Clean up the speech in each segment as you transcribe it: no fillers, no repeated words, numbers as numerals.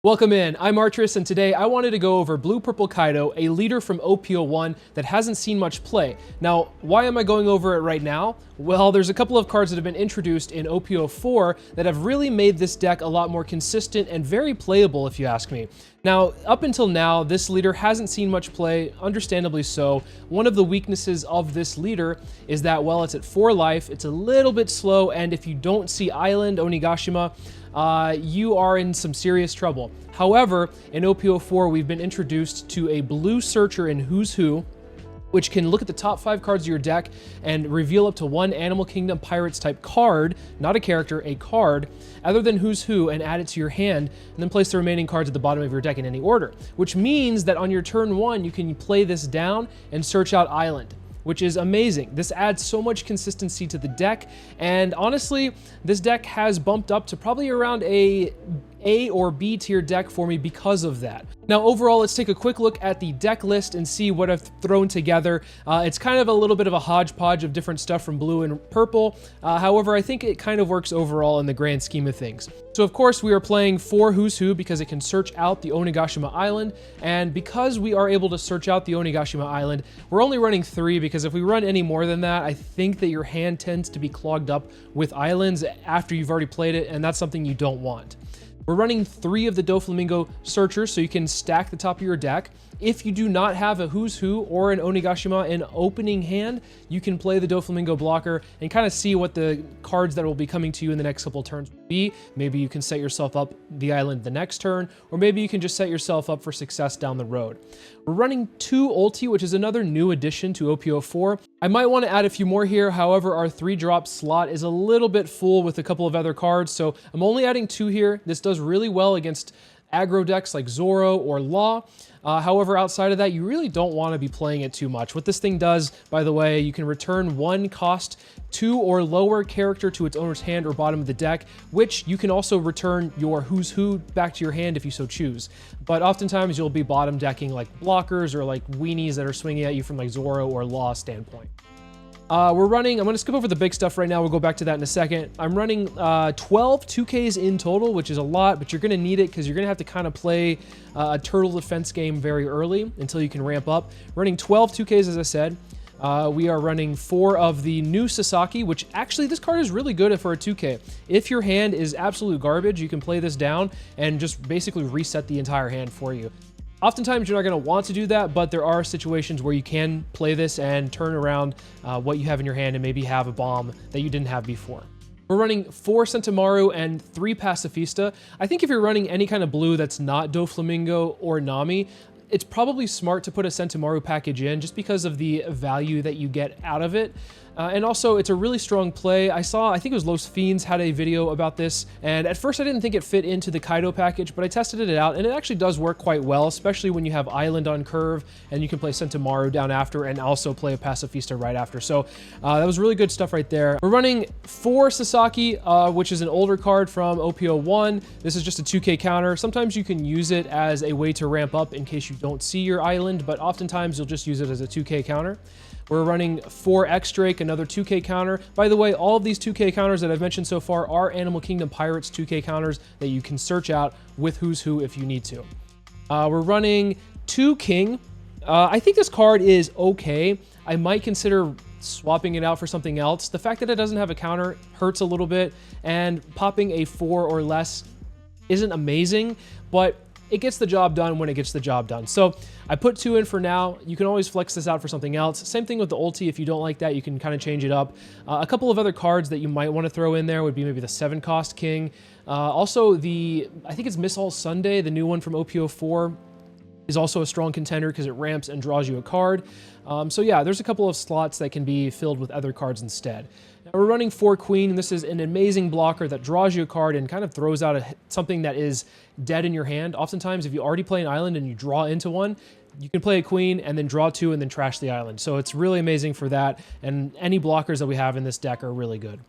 Welcome in, I'm Artris, and today I wanted to go over Blurple Kaido, a leader from OPO1 that hasn't seen much play. Now, why am I going over it right now? Well, there's a couple of cards that have been introduced in OPO4 that have really made this deck a lot more consistent and very playable, if you ask me. Now, up until now, this leader hasn't seen much play, understandably so. One of the weaknesses of this leader is that, well, it's at 4 life, it's a little bit slow, and if you don't see Island Onigashima, you are in some serious trouble. However, in OPO4, we've been introduced to a blue searcher in Who's Who, which can look at the top 5 cards of your deck and reveal up to 1 Animal Kingdom Pirates type card, not a character, a card, other than Who's Who, and add it to your hand, and then place the remaining cards at the bottom of your deck in any order. Which means that on your turn 1, you can play this down and search out Island, which is amazing. This adds so much consistency to the deck, and honestly, this deck has bumped up to probably around a or B tier deck for me because of that. Now, overall, let's take a quick look at the deck list and see what I've thrown together. It's kind of a little bit of a hodgepodge of different stuff from blue and purple. However, I think it kind of works overall in the grand scheme of things. So, of course, we are playing 4 Who's Who because it can search out the Onigashima Island, and because we are able to search out the Onigashima Island, we're only running 3 because if we run any more than that, I think that your hand tends to be clogged up with islands after you've already played it, and that's something you don't want. We're running 3 of the Doflamingo searchers, so you can stack the top of your deck. If you do not have a Who's Who or an Onigashima in opening hand, you can play the Doflamingo blocker and kind of see what the cards that will be coming to you in the next couple of turns will be. Maybe you can set yourself up the island the next turn, or maybe you can just set yourself up for success down the road. We're running 2 ulti, which is another new addition to OPO4. I might want to add a few more here, however, our 3-drop slot is a little bit full with a couple of other cards, so I'm only adding 2 here. This does really well against aggro decks like Zoro or Law. However, outside of that, you really don't want to be playing it too much. What this thing does, by the way, you can return 1 cost 2 or lower character to its owner's hand or bottom of the deck, which you can also return your Who's Who back to your hand if you so choose. But oftentimes you'll be bottom decking like blockers or like weenies that are swinging at you from like Zoro or Law standpoint. I'm going to skip over the big stuff right now. We'll go back to that in a second. I'm running 12 2Ks in total, which is a lot, but you're going to need it because you're going to have to kind of play a turtle defense game very early until you can ramp up. Running 12 2Ks, as I said. We are running 4 of the new Sasaki, which actually this card is really good for a 2K. If your hand is absolute garbage, you can play this down and just basically reset the entire hand for you. Oftentimes, you're not going to want to do that, but there are situations where you can play this and turn around what you have in your hand and maybe have a bomb that you didn't have before. We're running 4 Sentomaru and 3 Pacifista. I think if you're running any kind of blue that's not Doflamingo or Nami, it's probably smart to put a Sentomaru package in just because of the value that you get out of it. And also, it's a really strong play. I think it was Los Fiends had a video about this, and at first I didn't think it fit into the Kaido package, but I tested it out, and it actually does work quite well, especially when you have Island on curve, and you can play Sentomaru down after, and also play a Pacifista right after. So that was really good stuff right there. We're running 4 Sasaki, which is an older card from OPO1. This is just a 2K counter. Sometimes you can use it as a way to ramp up in case you don't see your island, but oftentimes you'll just use it as a 2K counter. We're running 4 X-Drake, another 2K counter. By the way, all of these 2K counters that I've mentioned so far are Animal Kingdom Pirates 2K counters that you can search out with Who's Who if you need to. We're running 2 King. I think this card is okay. I might consider swapping it out for something else. The fact that it doesn't have a counter hurts a little bit, and popping a 4 or less isn't amazing, but it gets the job done when it gets the job done. So I put 2 in for now. You can always flex this out for something else. Same thing with the ulti. If you don't like that, you can kind of change it up. A couple of other cards that you might want to throw in there would be maybe the 7-cost King. Also, I think it's Miss All Sunday, the new one from OPO4, is also a strong contender because it ramps and draws you a card. So yeah, there's a couple of slots that can be filled with other cards instead. Now we're running 4 Queen, and this is an amazing blocker that draws you a card and kind of throws out something that is dead in your hand. Oftentimes, if you already play an island and you draw into one, you can play a Queen and then draw 2 and then trash the island. So it's really amazing for that, and any blockers that we have in this deck are really good.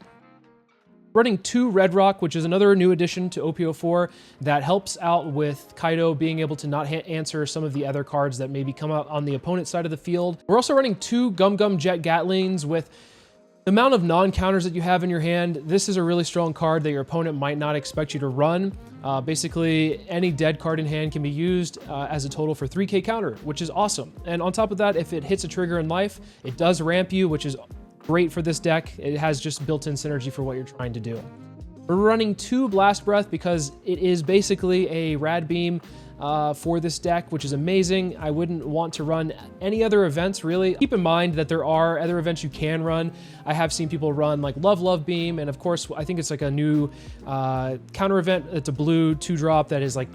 Running 2 Red Rock, which is another new addition to OPO4 that helps out with Kaido being able to not answer some of the other cards that maybe come out on the opponent's side of the field. We're also running 2 Gum Gum Jet Gatlings with The amount of non-counters that you have in your hand, this is a really strong card that your opponent might not expect you to run. Basically, any dead card in hand can be used as a total for 3k counter, which is awesome. And on top of that, if it hits a trigger in life, it does ramp you, which is great for this deck. It has just built-in synergy for what you're trying to do. We're running 2 Blast Breath because it is basically a Rad Beam for this deck, which is amazing. I wouldn't want to run any other events, really. Keep in mind that there are other events you can run. I have seen people run like Love Beam, and of course, I think it's like a new counter event. It's a blue 2-drop that is like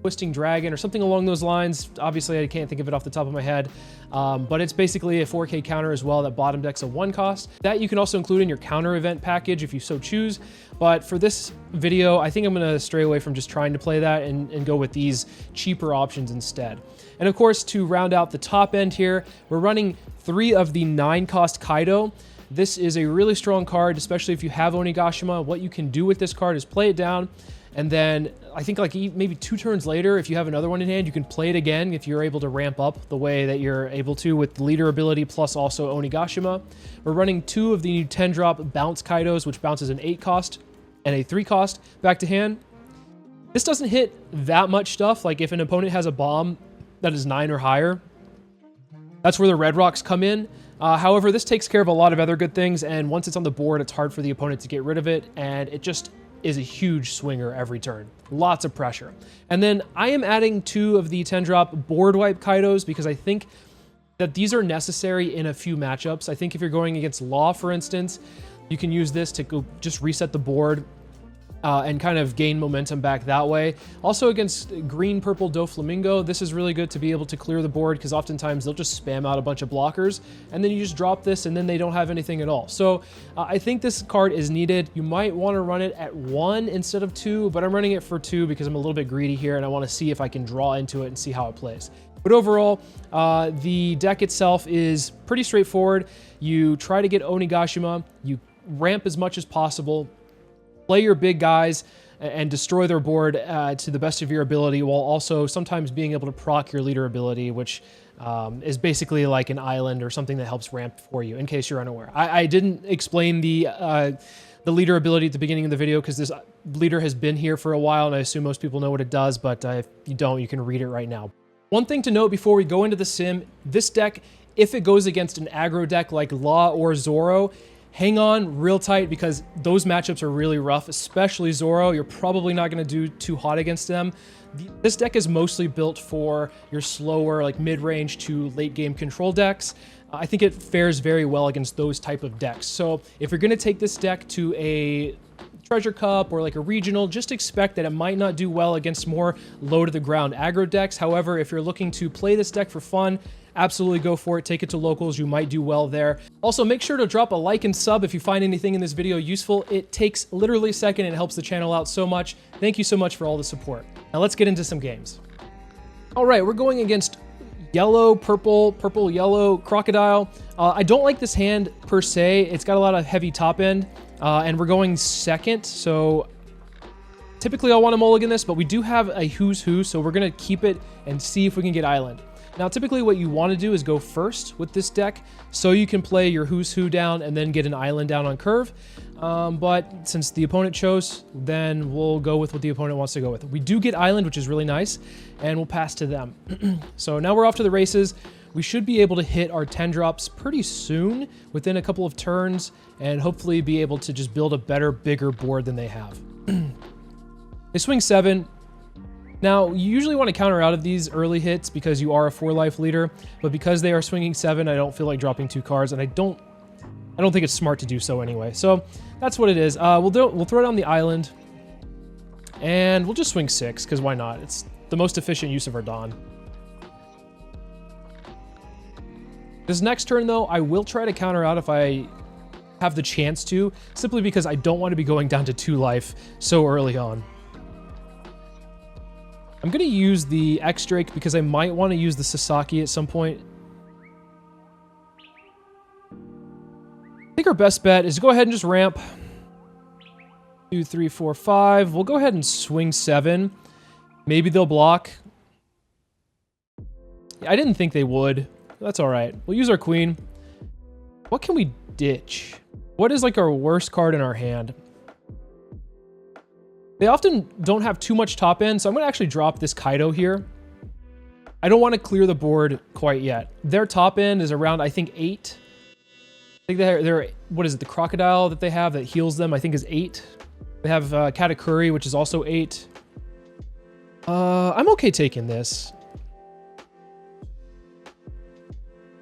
Twisting Dragon or something along those lines. Obviously, I can't think of it off the top of my head, but it's basically a 4k counter as well that bottom decks a 1 cost. That you can also include in your counter event package if you so choose. But for this video, I think I'm going to stray away from just trying to play that and go with these cheaper options instead. And of course, to round out the top end here, we're running 3 of the 9-cost Kaido. This is a really strong card, especially if you have Onigashima. What you can do with this card is play it down, and then I think like maybe 2 turns later, if you have another one in hand, you can play it again if you're able to ramp up the way that you're able to with the leader ability plus also Onigashima. We're running 2 of the new 10-drop Bounce Kaidos, which bounces an 8 cost and a 3 cost back to hand. This doesn't hit that much stuff. Like if an opponent has a bomb that is 9 or higher, that's where the red rocks come in. However, this takes care of a lot of other good things, and once it's on the board, it's hard for the opponent to get rid of it, and it just is a huge swinger every turn. Lots of pressure. And then I am adding 2 of the 10-drop board wipe Kaidos because I think that these are necessary in a few matchups. I think if you're going against Law, for instance, you can use this to go just reset the board and kind of gain momentum back that way. Also against green, purple Doflamingo, this is really good to be able to clear the board because oftentimes they'll just spam out a bunch of blockers and then you just drop this and then they don't have anything at all. So I think this card is needed. You might want to run it at 1 instead of 2, but I'm running it for 2 because I'm a little bit greedy here and I want to see if I can draw into it and see how it plays. But overall, the deck itself is pretty straightforward. You try to get Onigashima, you ramp as much as possible, play your big guys and destroy their board to the best of your ability, while also sometimes being able to proc your leader ability, which is basically like an island or something that helps ramp for you, in case you're unaware. I didn't explain the leader ability at the beginning of the video because this leader has been here for a while, and I assume most people know what it does, but if you don't, you can read it right now. One thing to note before we go into the sim, this deck, if it goes against an aggro deck like Law or Zoro, hang on real tight because those matchups are really rough, especially Zoro. You're probably not going to do too hot against them. This deck is mostly built for your slower, like mid-range to late-game control decks. I think it fares very well against those type of decks. So if you're going to take this deck to a Treasure Cup or like a regional, just expect that it might not do well against more low-to-the-ground aggro decks. However, if you're looking to play this deck for fun, absolutely go for it. Take it to locals. You might do well there. Also, make sure to drop a like and sub if you find anything in this video useful. It takes literally a second and it helps the channel out so much. Thank you so much for all the support. Now let's get into some games. All right, we're going against yellow, purple, purple, yellow, Crocodile. I don't like this hand per se. It's got a lot of heavy top end, and we're going second. So typically I'll want to mulligan this, but we do have a who's who, so we're going to keep it and see if we can get island. Now, typically what you want to do is go first with this deck so you can play your who's who down and then get an island down on curve. But since the opponent chose, then we'll go with what the opponent wants to go with. We do get island, which is really nice, and we'll pass to them. So now we're off to the races. We should be able to hit our 10 drops pretty soon, within a couple of turns, and hopefully be able to just build a better, bigger board than they have. They swing 7. Now, you usually want to counter out of these early hits because you are a 4-life leader, but because they are swinging 7, I don't feel like dropping 2 cards, and I don't think it's smart to do so anyway. So that's what it is. We'll throw down the island, and we'll just swing 6 because why not? It's the most efficient use of our Dawn. This next turn, though, I will try to counter out if I have the chance to, simply because I don't want to be going down to 2 life so early on. I'm going to use the X-Drake because I might want to use the Sasaki at some point. I think our best bet is to go ahead and just ramp. 2, 3, 4, 5. We'll go ahead and swing 7. Maybe they'll block. I didn't think they would. That's all right. We'll use our queen. What can we ditch. What is like our worst card in our hand? They often don't have too much top end, so I'm gonna actually drop this Kaido here. I don't want to clear the board quite yet. Their top end is around, I think, 8. I think they're what is it, the Crocodile that they have that heals them, I think is 8. They have Katakuri, which is also 8. I'm okay taking this.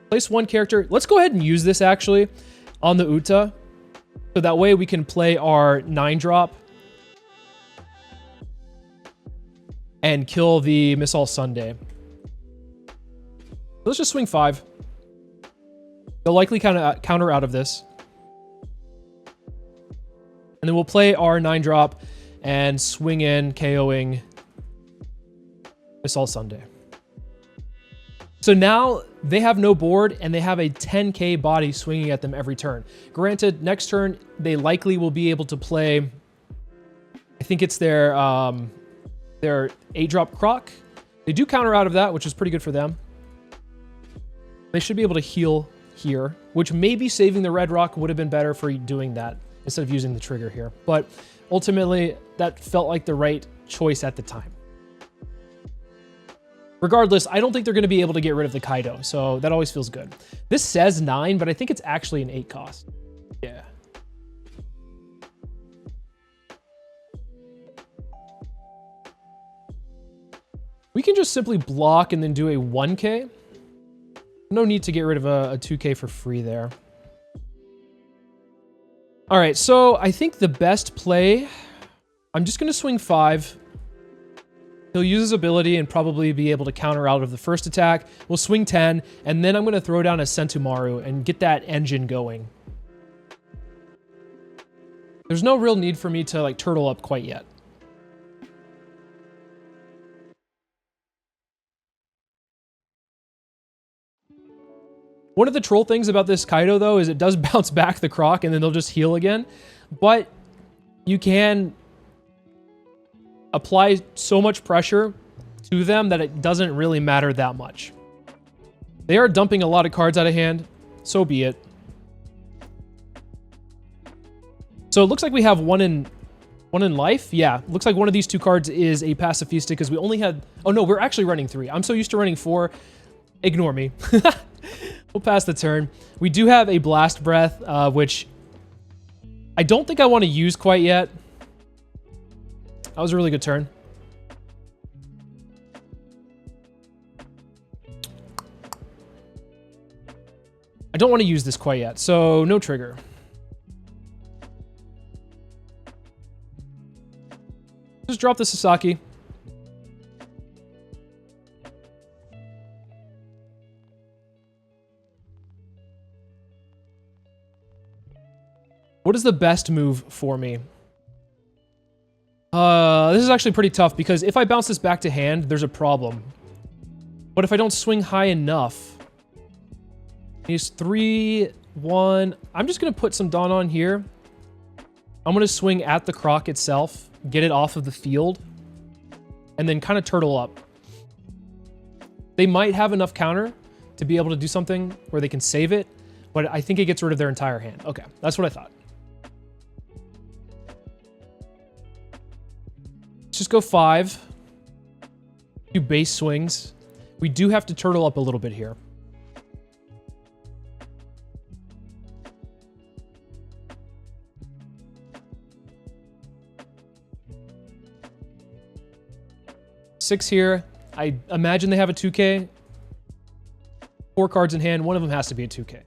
Place one character. Let's go ahead and use this actually on the Uta. So that way we can play our 9-drop and kill the Miss All Sunday. Let's just swing 5. They'll likely kind of counter out of this. And then we'll play our 9-drop and swing in, KOing Miss All Sunday. So now they have no board and they have a 10k body swinging at them every turn. Granted, next turn, they likely will be able to play, I think it's their 8-drop Croc. They do counter out of that, which is pretty good for them. They should be able to heal here, which maybe saving the red rock would have been better for doing that instead of using the trigger here. But ultimately, that felt like the right choice at the time. Regardless, I don't think they're going to be able to get rid of the Kaido, so that always feels good. This says 9, but I think it's actually an 8 cost. Yeah. We can just simply block and then do a 1k. No need to get rid of a 2k for free there. All right, so I think the best play, I'm just going to swing 5. He'll use his ability and probably be able to counter out of the first attack. We'll swing 10, and then I'm going to throw down a Sentomaru and get that engine going. There's no real need for me to like turtle up quite yet. One of the troll things about this Kaido, though, is it does bounce back the Croc, and then they'll just heal again. But you can apply so much pressure to them that it doesn't really matter that much. They are dumping a lot of cards out of hand, so be it. So it looks like we have one in life. Yeah, looks like one of these 2 cards is a Pacifista because we only had... Oh no, we're actually running 3. I'm so used to running 4. Ignore me. We'll pass the turn. We do have a Blast Breath, which I don't think I want to use quite yet. That was a really good turn. I don't want to use this quite yet, so no trigger. Just drop the Sasaki. What is the best move for me? This is actually pretty tough because if I bounce this back to hand, there's a problem. But if I don't swing high enough, he's 3, 1. I'm just going to put some Dawn on here. I'm going to swing at the Croc itself, get it off of the field, and then kind of turtle up. They might have enough counter to be able to do something where they can save it, but I think it gets rid of their entire hand. Okay, that's what I thought. Let's just go 5. Do base swings. We do have to turtle up a little bit here. Six here. I imagine they have a 2k. 4 cards in hand. One of them has to be a 2k.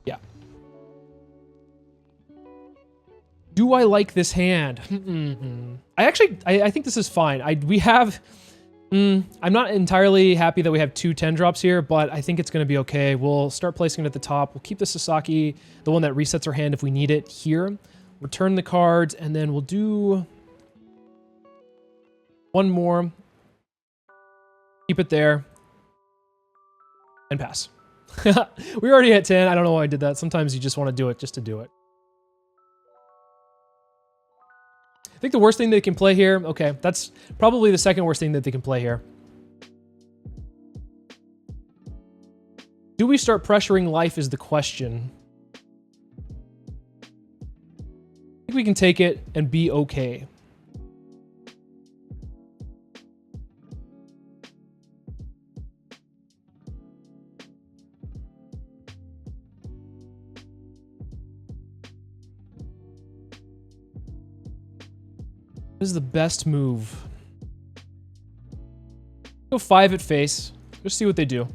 Yeah. Do I like this hand? I think this is fine. I'm not entirely happy that we have 2 10-drops here, but I think it's going to be okay. We'll start placing it at the top. We'll keep the Sasaki, the one that resets our hand if we need it, here. Return the cards, and then we'll do one more. Keep it there. And pass. We already hit 10. I don't know why I did that. Sometimes you just want to do it just to do it. I think the worst thing they can play here... Okay, that's probably the second worst thing that they can play here. Do we start pressuring life is the question. I think we can take it and be okay. What is the best move? Go 5 at face. Just see what they do.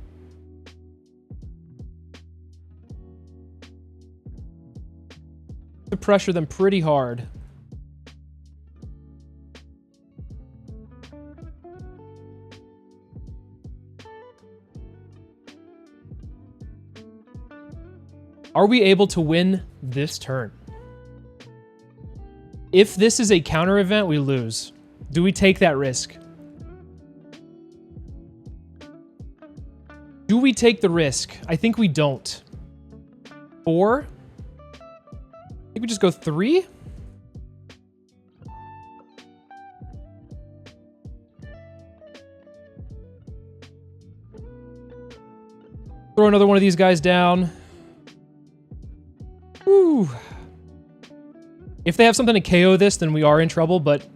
To pressure them pretty hard. Are we able to win this turn? If this is a counter event, we lose. Do we take that risk? Do we take the risk? I think we don't. 4? I think we just go 3? Throw another one of these guys down. Woo. If they have something to KO this, then we are in trouble, but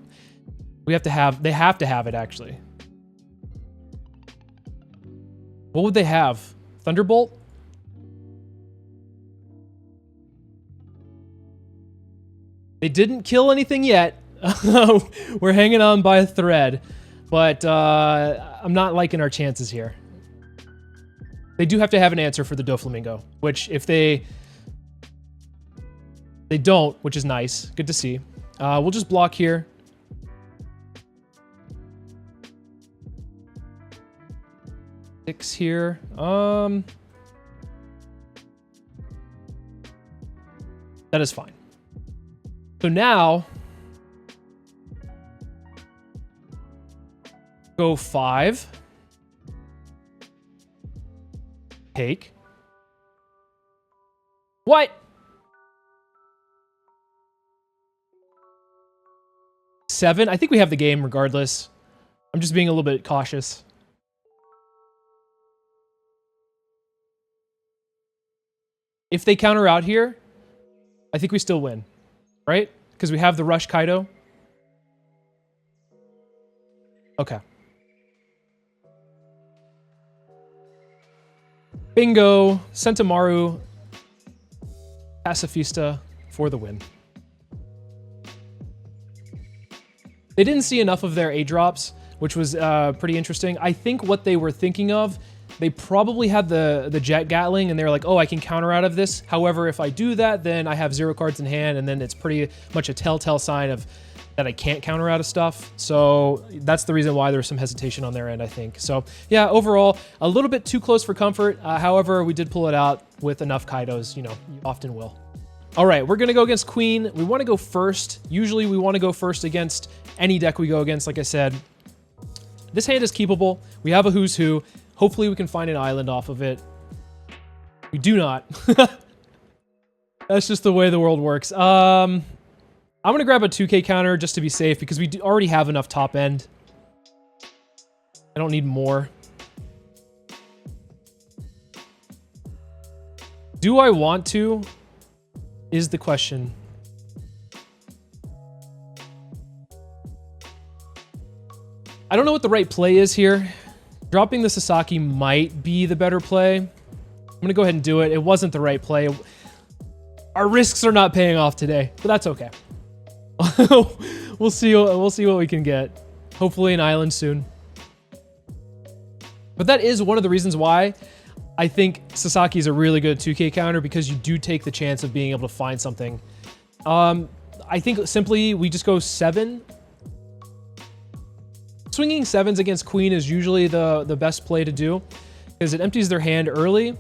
they have to have it, actually. What would they have? Thunderbolt? They didn't kill anything yet. We're hanging on by a thread, but I'm not liking our chances here. They do have to have an answer for the Doflamingo, which if they don't, which is nice. Good to see. We'll just block here. Six here. That is fine. So now, go 5. Take. What? 7? I think we have the game regardless. I'm just being a little bit cautious. If they counter out here, I think we still win, right? Because we have the Rush Kaido. Okay. Bingo. Sentamaru. Pacifista for the win. They didn't see enough of their A-drops, which was pretty interesting. I think what they were thinking of, they probably had the Jet Gatling, and they were like, oh, I can counter out of this. However, if I do that, then I have 0 cards in hand, and then it's pretty much a telltale sign of that I can't counter out of stuff. So that's the reason why there was some hesitation on their end, I think. So yeah, overall, a little bit too close for comfort. However, we did pull it out with enough Kaidos, you know, you often will. All right, we're going to go against Queen. We want to go first. Usually we want to go first against any deck we go against, like I said. This hand is keepable. We have a Who's Who. Hopefully we can find an island off of it. We do not. That's just the way the world works. I'm going to grab a 2K counter just to be safe because we already have enough top end. I don't need more. Do I want to? Is the question. I don't know what the right play is here. Dropping the Sasaki might be the better play. I'm going to go ahead and do it. It wasn't the right play. Our risks are not paying off today, but that's okay. We'll see what we can get. Hopefully an island soon. But that is one of the reasons why I think Sasaki is a really good 2K counter, because you do take the chance of being able to find something. I think simply we just go 7. Swinging 7s against Queen is usually the best play to do, because it empties their hand early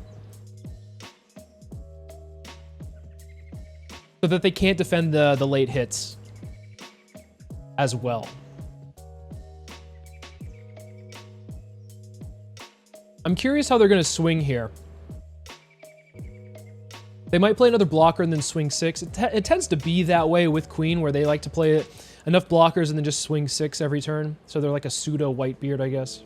so that they can't defend the late hits as well. I'm curious how they're going to swing here. They might play another blocker and then swing 6. It tends to be that way with Queen, where they like to play enough blockers and then just swing 6 every turn. So they're like a pseudo Whitebeard, I guess.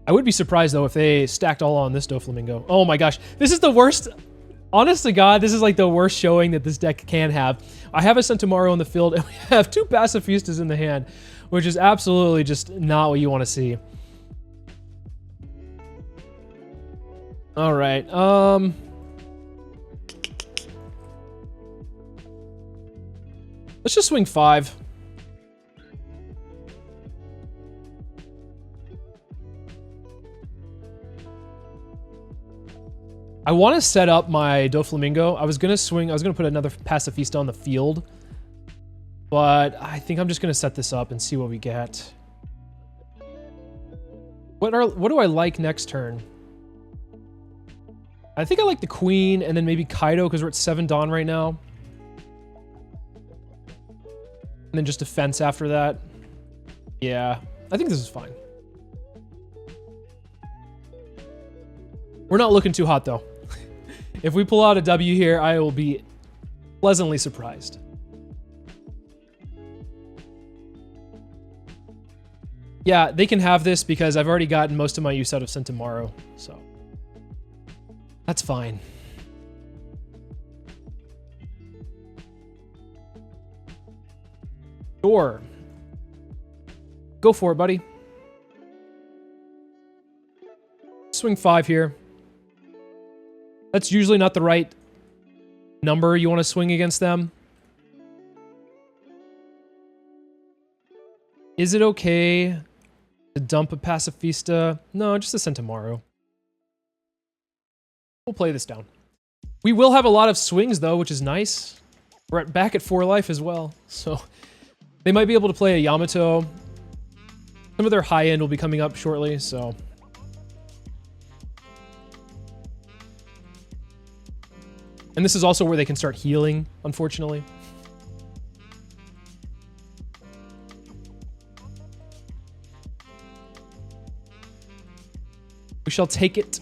I would be surprised, though, if they stacked all on this Doflamingo. Oh my gosh. This is the worst. Honest to God, this is like the worst showing that this deck can have. I have a Centauro in the field, and we have 2 Pacifistas in the hand, which is absolutely just not what you want to see. All right. Let's just swing 5. I want to set up my Doflamingo. I was going to put another Pacifista on the field. But I think I'm just going to set this up and see what we get. What do I like next turn? I think I like the Queen and then maybe Kaido because we're at 7 Dawn right now. And then just defense after that. Yeah, I think this is fine. We're not looking too hot though. If we pull out a W here, I will be pleasantly surprised. Yeah, they can have this because I've already gotten most of my use out of Centauro, so that's fine. Sure. Go for it, buddy. Swing 5 here. That's usually not the right number you want to swing against them. Is it okay to dump a Pacifista? No, just a Centauro. We'll play this down. We will have a lot of swings, though, which is nice. We're back at 4 life as well, so they might be able to play a Yamato. Some of their high end will be coming up shortly, so... And this is also where they can start healing, unfortunately. We shall take it.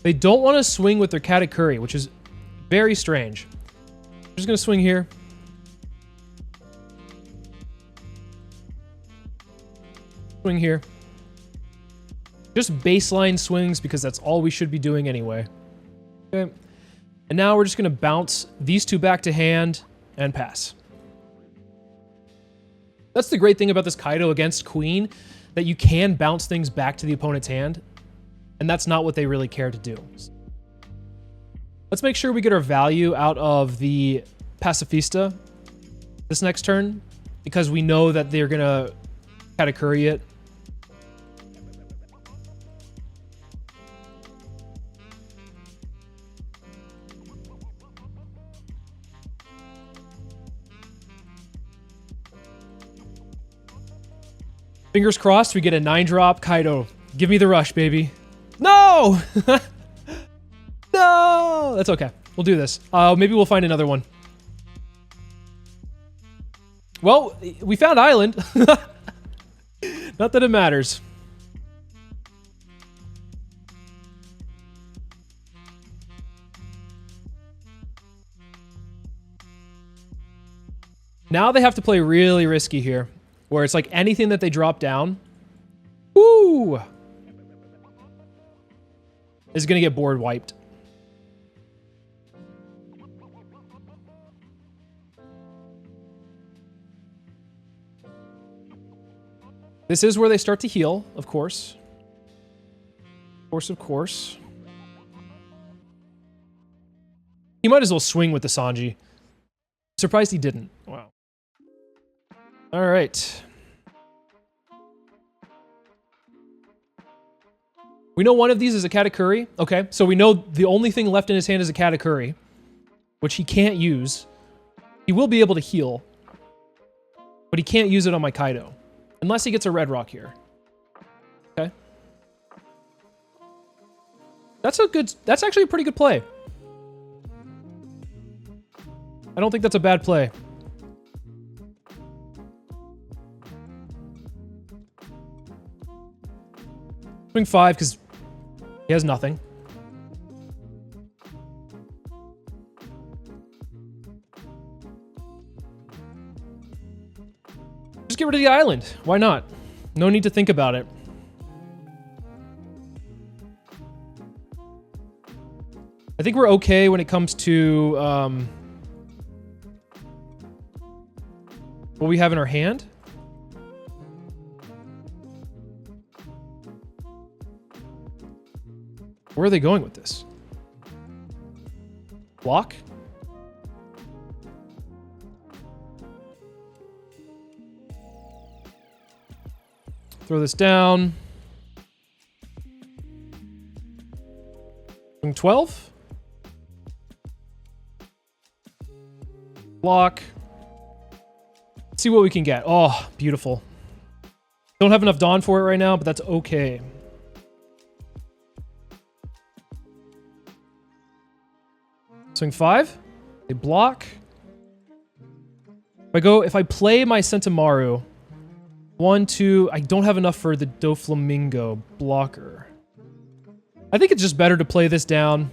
They don't want to swing with their Katakuri, which is very strange. I'm just going to swing here. Swing here. Just baseline swings because that's all we should be doing anyway. Okay. And now we're just going to bounce these 2 back to hand and pass. That's the great thing about this Kaido against Queen, that you can bounce things back to the opponent's hand, and that's not what they really care to do. Let's make sure we get our value out of the Pacifista this next turn, because we know that they're going to Katakuri it. Fingers crossed we get a 9-drop Kaido. Give me the rush, baby. No! No! That's okay. We'll do this. Maybe we'll find another one. Well, we found Island. Not that it matters. Now they have to play really risky here, where it's like anything that they drop down, woo, is going to get board wiped. This is where they start to heal, of course. Of course. He might as well swing with the Sanji. Surprised he didn't. Wow. All right. We know one of these is a Katakuri. Okay, so we know the only thing left in his hand is a Katakuri, which he can't use. He will be able to heal, but he can't use it on my Kaido. Unless he gets a red rock here. Okay. That's actually a pretty good play. I don't think that's a bad play. Swing 5 because he has nothing. Just get rid of the island. Why not? No need to think about it. I think we're okay when it comes to what we have in our hand. Where are they going with this? Block? Throw this down. Swing 12. Block. Let's see what we can get. Oh, beautiful. Don't have enough Dawn for it right now, but that's okay. Swing 5. They block. If I play my Sentomaru, 1, 2, I don't have enough for the Doflamingo blocker. I think it's just better to play this down.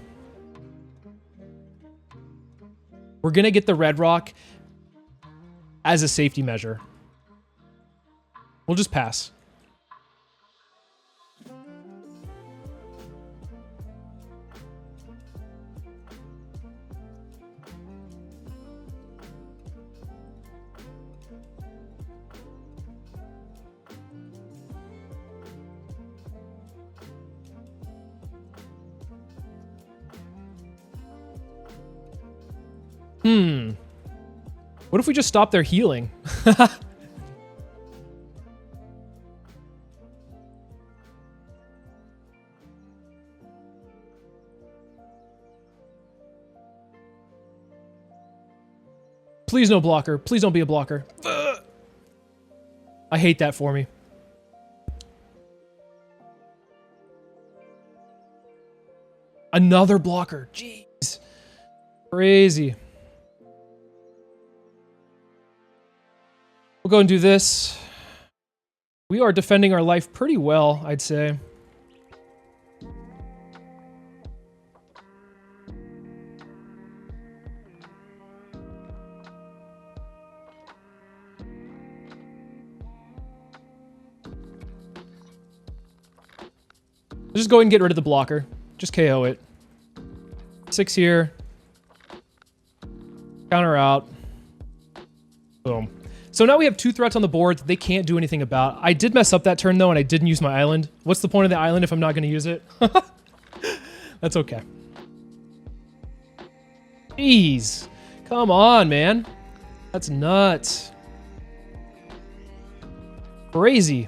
We're gonna get the red rock as a safety measure. We'll just pass. What if we just stop their healing? Please no blocker. Please don't be a blocker. Ugh. I hate that for me. Another blocker. Jeez. Crazy. We'll go and do this. We are defending our life pretty well, I'd say. Just go ahead and get rid of the blocker. Just KO it. 6 here. Counter out. Boom. So now we have 2 threats on the board that they can't do anything about. I did mess up that turn though, and I didn't use my island. What's the point of the island if I'm not going to use it? That's okay. Jeez. Come on, man. That's nuts. Crazy.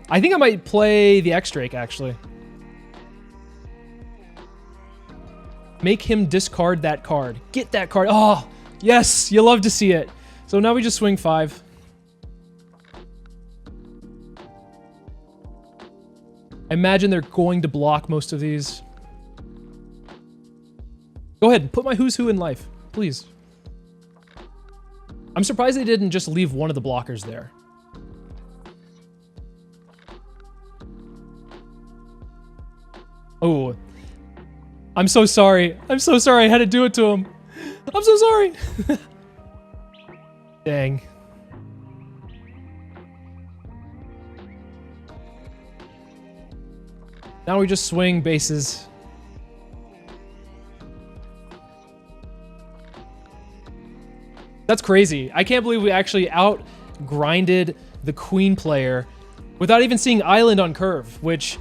I think I might play the X-Drake, actually. Make him discard that card. Get that card. Oh, yes. You love to see it. So now we just swing 5. I imagine they're going to block most of these. Go ahead and put my Who's Who in life, please. I'm surprised they didn't just leave one of the blockers there. Oh, I'm so sorry. I'm so sorry I had to do it to him. I'm so sorry. Dang. Now we just swing bases. That's crazy. I can't believe we actually out-grinded the queen player without even seeing island on curve, which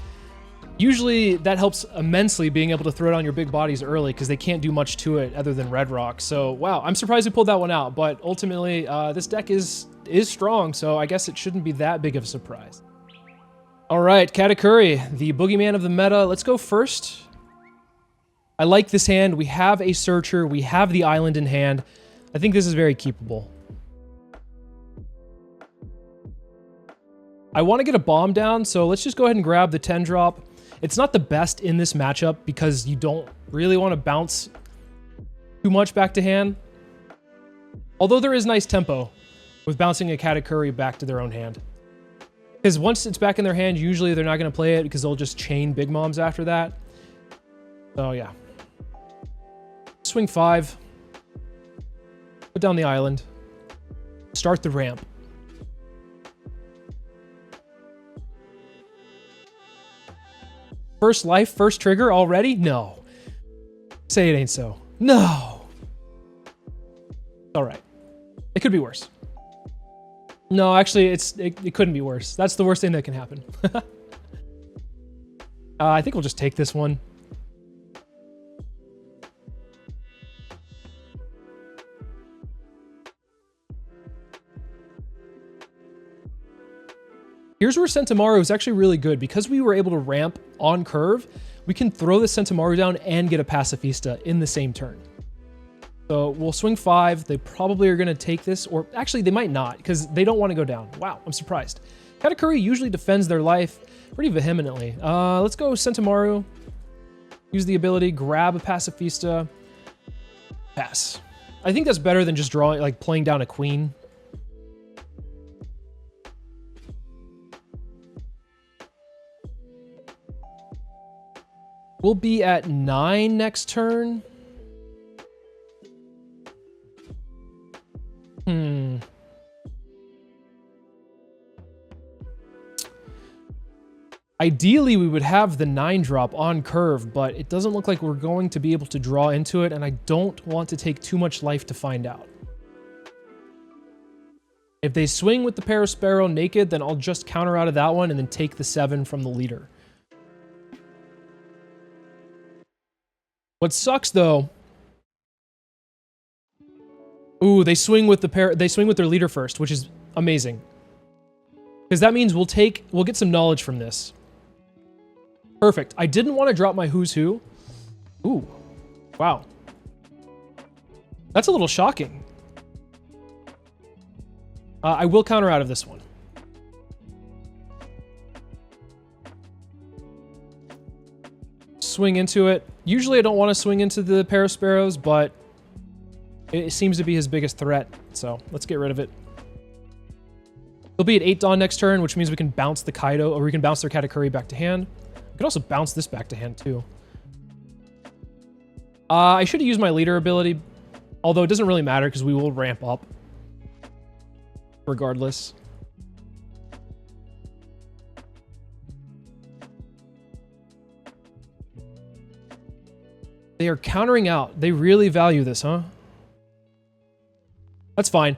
usually that helps immensely being able to throw it on your big bodies early because they can't do much to it other than red rock. So wow, I'm surprised we pulled that one out, but ultimately this deck is strong, so I guess it shouldn't be that big of a surprise. All right, Katakuri, the boogeyman of the meta. Let's go first. I like this hand. We have a searcher. We have the island in hand. I think this is very keepable. I want to get a bomb down, so let's just go ahead and grab the 10 drop. It's not the best in this matchup because you don't really want to bounce too much back to hand. Although there is nice tempo with bouncing a Katakuri back to their own hand. Because once it's back in their hand, usually they're not going to play it because they'll just chain Big Moms after that. So yeah. Swing 5. Put down the island. Start the ramp. First life, first trigger already? No. Say it ain't so. No. All right. It could be worse. No, actually, it couldn't be worse. That's the worst thing that can happen. I think we'll just take this one. Here's where Sentomaru is actually really good. Because we were able to ramp on curve, we can throw the Sentomaru down and get a Pacifista in the same turn. So we'll swing 5. They probably are going to take this, or actually they might not because they don't want to go down. Wow, I'm surprised. Katakuri usually defends their life pretty vehemently. Let's go Sentomaru. Use the ability, grab a Pacifista. Pass. I think that's better than just drawing, like playing down a queen. We'll be at 9 next turn. Ideally, we would have the 9 drop on curve, but it doesn't look like we're going to be able to draw into it, and I don't want to take too much life to find out. If they swing with the Parasparrow naked, then I'll just counter out of that one and then take the 7 from the leader. What sucks though... Ooh, they swing with their leader first, which is amazing. Because that means we'll get some knowledge from this. Perfect. I didn't want to drop my Who's Who. Ooh. Wow. That's a little shocking. I will counter out of this one. Swing into it. Usually I don't want to swing into the Parasparrows, but it seems to be his biggest threat, so let's get rid of it. He'll be at 8 Dawn next turn, which means we can bounce the Kaido, or we can bounce their Katakuri back to hand. We can also bounce this back to hand, too. I should have used my leader ability, although it doesn't really matter because we will ramp up regardless. They are countering out. They really value this, huh? That's fine.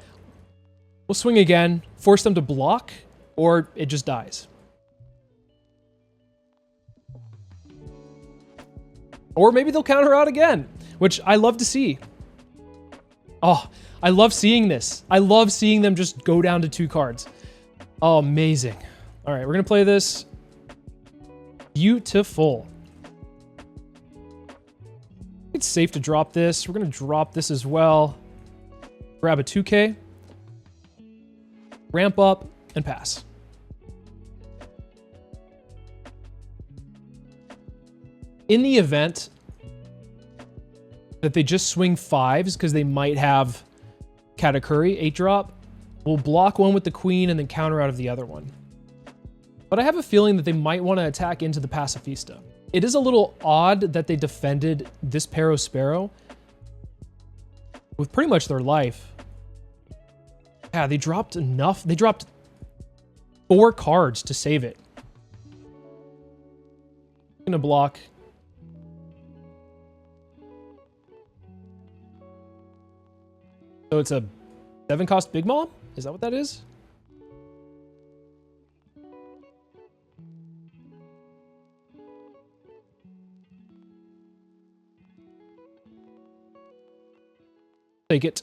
We'll swing again, force them to block, or it just dies. Or maybe they'll counter out again, which I love to see. Oh, I love seeing this. I love seeing them just go down to 2 cards. Oh, amazing. All right, we're going to play this. Beautiful. It's safe to drop this. We're going to drop this as well. Grab a 2K. Ramp up and pass. In the event that they just swing 5s because they might have Katakuri, 8-drop, we'll block one with the queen and then counter out of the other one. But I have a feeling that they might want to attack into the Pacifista. It is a little odd that they defended this Parasparrow with pretty much their life. Yeah, they dropped enough. They dropped 4 cards to save it. I'm gonna block. So it's a 7-cost Big Mom? Is that what that is? Take it.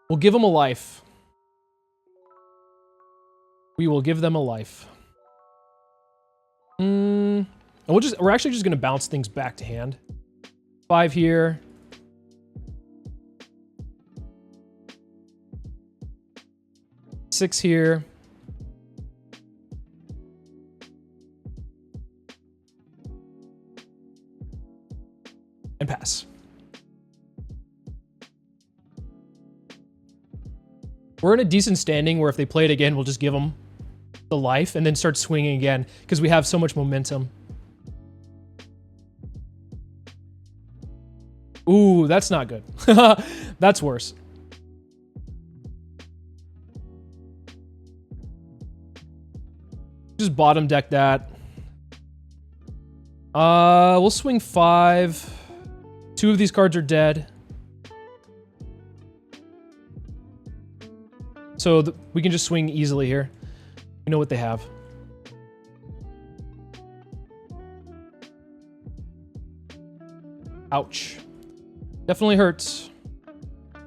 We'll give them a life. We will give them a life. We're actually just gonna bounce things back to hand. 5 here. Six here. And pass. We're in a decent standing where if they play it again, we'll just give them the life and then start swinging again because we have so much momentum. Ooh, that's not good. That's worse. Just bottom deck that. We'll swing 5. 2 of these cards are dead. So we can just swing easily here. We know what they have. Ouch. Definitely hurts. I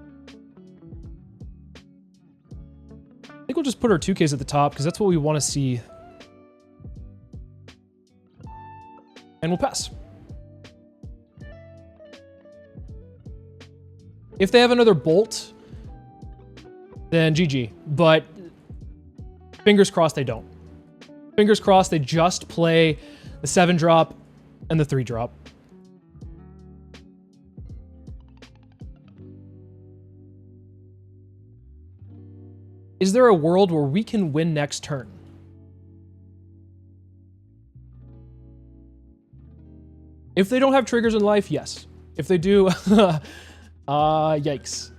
think we'll just put our 2Ks at the top because that's what we want to see. And we'll pass. If they have another bolt, then GG. But fingers crossed they don't. Fingers crossed they just play the 7-drop and the 3-drop. Is there a world where we can win next turn? If they don't have triggers in life, yes. If they do, yikes.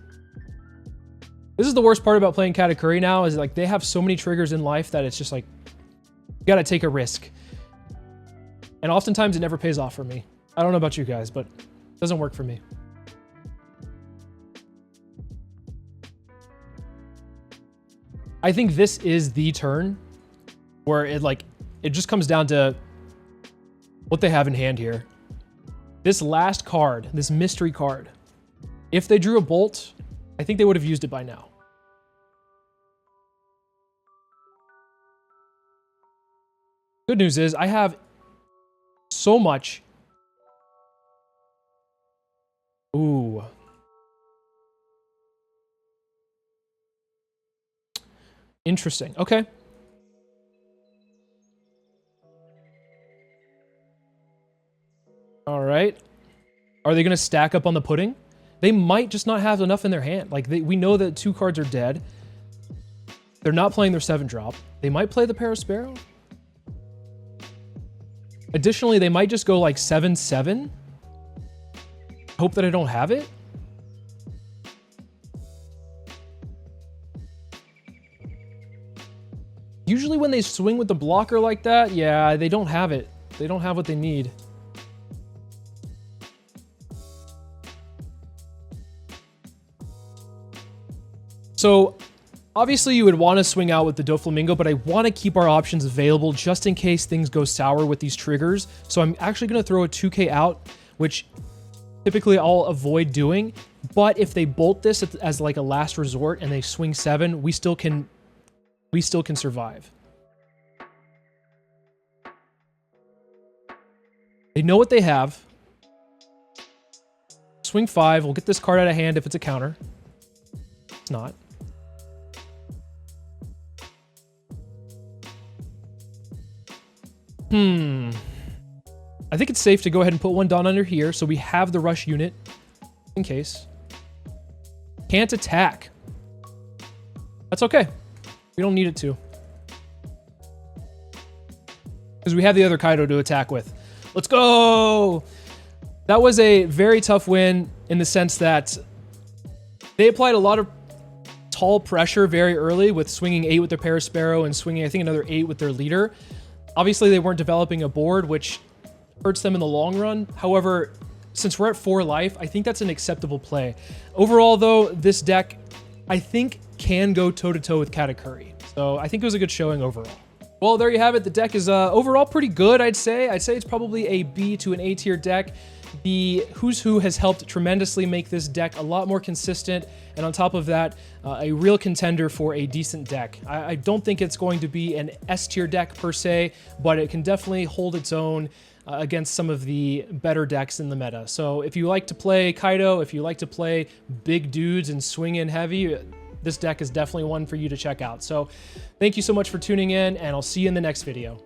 This is the worst part about playing Katakuri now, is like they have so many triggers in life that it's just like, you gotta take a risk. And oftentimes it never pays off for me. I don't know about you guys, but it doesn't work for me. I think this is the turn where it just comes down to what they have in hand here. This last card, this mystery card, if they drew a bolt, I think they would have used it by now. Good news is I have so much. Ooh. Interesting. Okay. All right. Are they going to stack up on the pudding? They might just not have enough in their hand. Like, we know that 2 cards are dead. They're not playing their 7-drop. They might play the Parasparrow. Additionally, they might just go like 7-7. Hope that I don't have it. Usually when they swing with the blocker like that, yeah, they don't have it. They don't have what they need. So obviously you would want to swing out with the Doflamingo, but I want to keep our options available just in case things go sour with these triggers. So I'm actually going to throw a 2K out, which typically I'll avoid doing. But if they bolt this as like a last resort and they swing 7, we still can survive. They know what they have. Swing 5. We'll get this card out of hand if it's a counter. It's not. I think it's safe to go ahead and put 1 down under here so we have the rush unit in case. Can't attack. That's okay. We don't need it to. Because we have the other Kaido to attack with. Let's go! That was a very tough win in the sense that they applied a lot of tall pressure very early with swinging 8 with their Parasparrow and swinging, I think, another 8 with their leader. Obviously, they weren't developing a board, which hurts them in the long run. However, since we're at 4 life, I think that's an acceptable play. Overall, though, this deck, I think, can go toe-to-toe with Katakuri. So I think it was a good showing overall. Well, there you have it. The deck is overall pretty good, I'd say. I'd say it's probably a B to an A tier deck. The Who's Who has helped tremendously make this deck a lot more consistent, and on top of that, a real contender for a decent deck. I don't think it's going to be an S tier deck per se, but it can definitely hold its own against some of the better decks in the meta. So if you like to play Kaido, if you like to play big dudes and swing in heavy, this deck is definitely one for you to check out. So thank you so much for tuning in, and I'll see you in the next video.